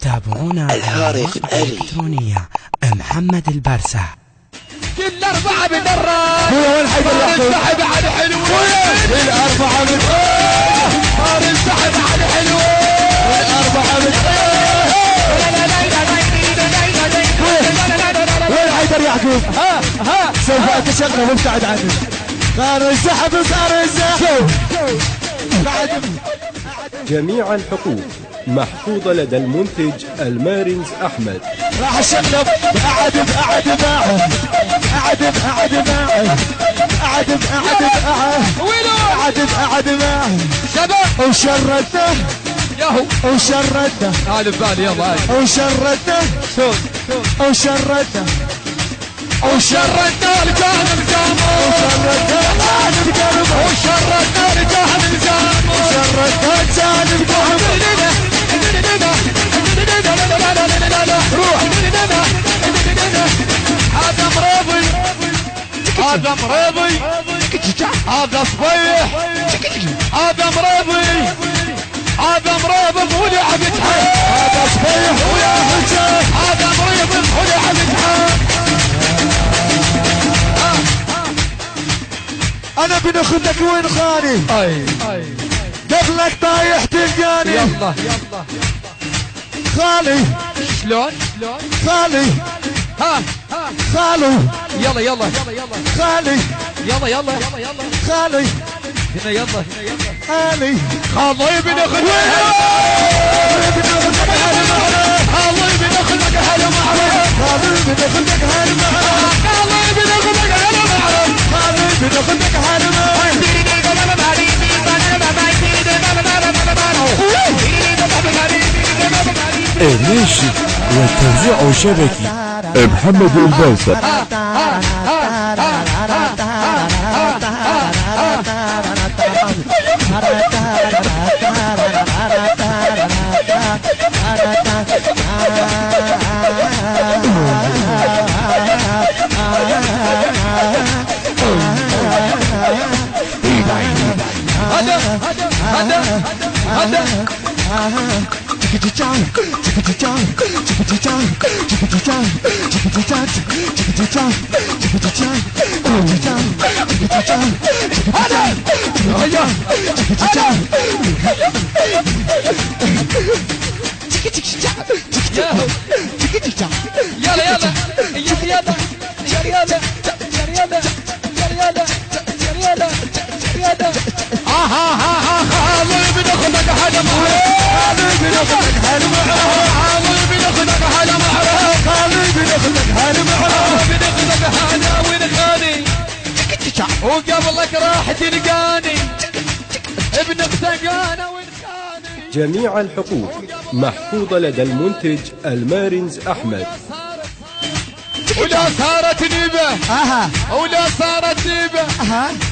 تابعونا على الموقع الإلكترونية محمد البرسة. كل أربعة بدرة وين حيدر انسحب على حلوين الأربعة صار انسحب على حلوين الأربعة وين حيدر يعقوب؟ ها سوف أتشغل وابتعد عنه. صار انسحب صار انسحب. جميع الحقوق محفوظة لدى المنتج المارنز أحمد. راح الشغل أعدم شباب وشردته ياهو وشردته ألف بالي يلا وشردته شوف وشردته وشردنا الجانب جامو وشردته جانب قلبه وشردنا الجانب جامو وشردته جانب قلبه روح هذا مريضي هذا مريضي هذا صبيح هذا مريضي هذا مريض ولعب يتحب هذا صبيح ويا حجاب هذا مريض ولعب يتحب انا بناخذك وين خاني قبلك طايح تلقاني يلا خالي شلون خالي ها خالو يلا خالي يلا خالي هنا يلا خالي الله بناخذ الله بناخذك هلا معرف خالي بناخذك هالمعرف الله بناخذك هلا معرف خالي بناخذك هالمعرف الناشد والتوزيع الشبكي محمد البرسة. وقبلك راح تلقاني ابن اختك انا ونخاني. جميع الحقوق محفوظة لدى المنتج المارنز أحمد. ولا صارت نيبة ولا صارت نيبة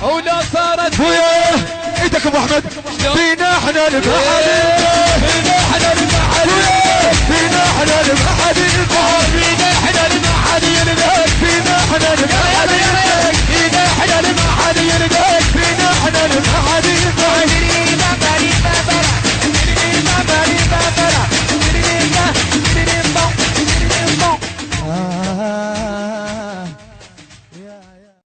ولا صارت وياه ايدك ابو احمد فينا احنا المحلي فينا احنا المحلي فينا احنا المحلي فينا احنا المحلي فينا احنا المحلي فينا احنا المحلي